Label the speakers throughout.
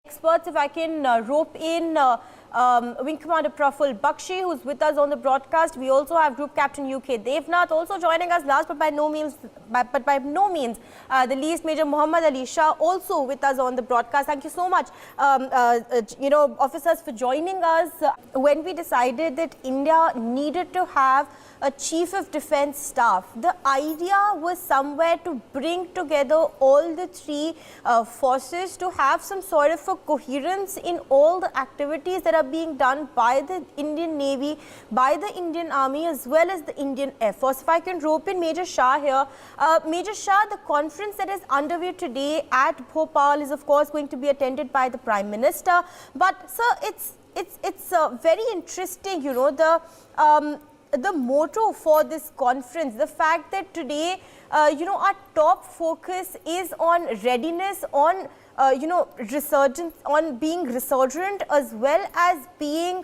Speaker 1: Experts, if I can rope in Wing Commander Praful Bakshi, who's with us on the broadcast. We also have Group Captain UK Devnath also joining us last, but by no means the least, Major Mohammed Ali Shah also with us on the broadcast. Thank you so much, officers, for joining us. When we decided that India needed to have a Chief of Defence Staff, the idea was somewhere to bring together all the three forces to have some sort of a coherence in all the activities that are being done by the Indian Navy, by the Indian Army, as well as the Indian Air Force. If I can rope in Major Shah here. Major Shah, the conference that is underway today at Bhopal is of course going to be attended by the Prime Minister. But sir, it's very interesting, you know, the motto for this conference, the fact that today, our top focus is on readiness, on, resurgence, on being resurgent as well as being,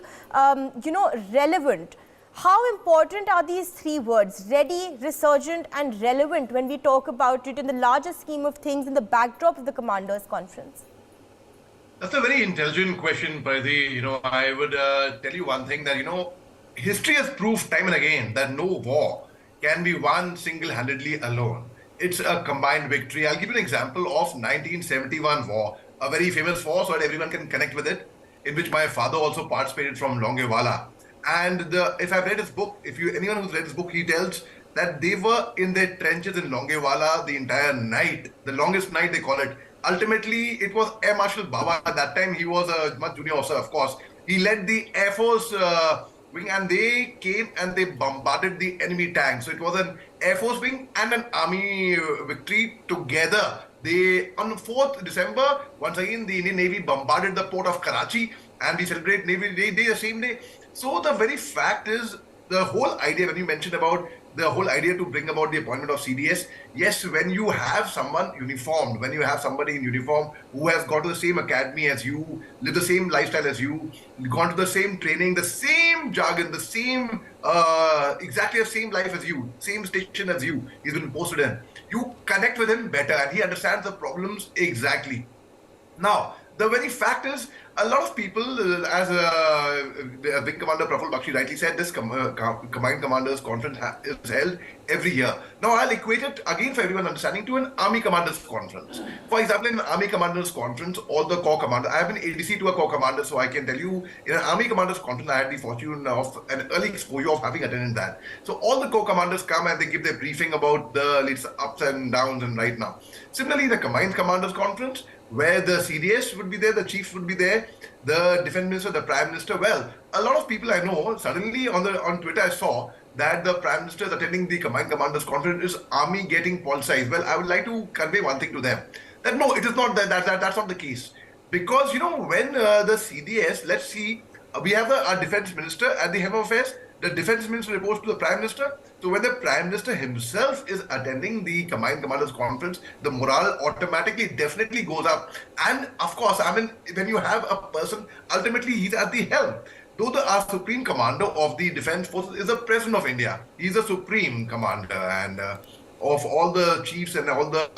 Speaker 1: relevant. How important are these three words, ready, resurgent and relevant, when we talk about it in the larger scheme of things in the backdrop of the Commanders' Conference?
Speaker 2: That's a very intelligent question, Paridhi. I would tell you one thing that, history has proved time and again that no war can be won single-handedly alone. It's a combined victory. I'll give you an example of 1971 war, a very famous war so that everyone can connect with it, in which my father also participated from Longewala. And if I've read his book, anyone who's read his book, he tells that they were in their trenches in Longewala the entire night, the longest night they call it. Ultimately, it was Air Marshal Baba. At that time, he was a much junior officer, of course. He led the Air Force wing, and they came and they bombarded the enemy tanks. So it was an Air Force wing and an army victory together. On 4th December, once again, the Indian Navy bombarded the port of Karachi, and we celebrate Navy Day the same day. So the very fact is, the whole idea, when you mentioned about the whole idea to bring about the appointment of CDS, yes, when you have someone uniformed, when you have somebody in uniform who has gone to the same academy as you, lived the same lifestyle as you, gone to the same training, the same jargon, the same, exactly the same life as you, same station as you, he's been posted in, you connect with him better and he understands the problems exactly. Now, the very fact is, a lot of people, as Wing Commander Praful Bakshi rightly said, this Combined Commanders Conference is held every year. Now, I'll equate it, again for everyone's understanding, to an Army Commanders Conference. For example, in an Army Commanders Conference, all the corps commanders, I have been ADC to a corps commander, so I can tell you, in an Army Commanders Conference, I had the fortune of an early exposure of having attended that. So all the corps commanders come and they give their briefing about the latest ups and downs and right now. Similarly, the Combined Commanders Conference, where the CDS would be there, the chiefs would be there, the defense minister, the prime minister. Well, a lot of people I know, suddenly on Twitter I saw that the prime minister is attending the Combined Commanders Conference, is army getting politicized. Well, I would like to convey one thing to them, that no, it is not that's not the case. Because, when the CDS, let's see, we have our defense minister at the Home Affairs, the defense minister reports to the prime minister. So when the prime minister himself is attending the Combined Commanders Conference, the morale automatically, definitely goes up. And of course, when you have a person, ultimately he's at the helm. Though our supreme commander of the defense forces is the president of India. He's the supreme commander, and of all the chiefs and all the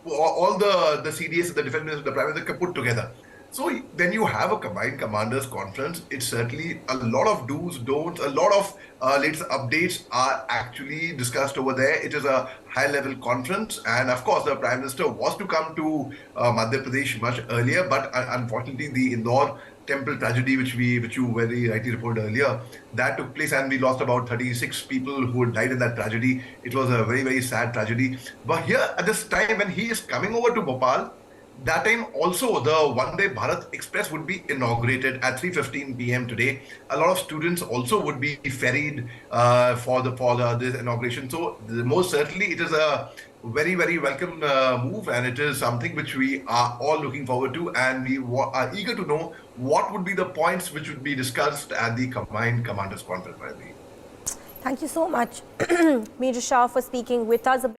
Speaker 2: CDS, the defense minister, the prime minister put together. So when you have a Combined Commanders Conference, it's certainly a lot of do's, don'ts, a lot of latest updates are actually discussed over there. It is a high-level conference, and of course, the Prime Minister was to come to Madhya Pradesh much earlier, but unfortunately, the Indore temple tragedy, which you very rightly reported earlier, that took place, and we lost about 36 people who had died in that tragedy. It was a very, very sad tragedy. But here, at this time, when he is coming over to Bhopal, that time also the Vande Bharat Express would be inaugurated at 3:15 p.m. today. A lot of students also would be ferried for this inauguration. So most certainly it is a very, very welcome move, and it is something which we are all looking forward to, and we are eager to know what would be the points which would be discussed at the Combined Commanders Conference.
Speaker 1: Thank you so much, Major Shah, for speaking with us.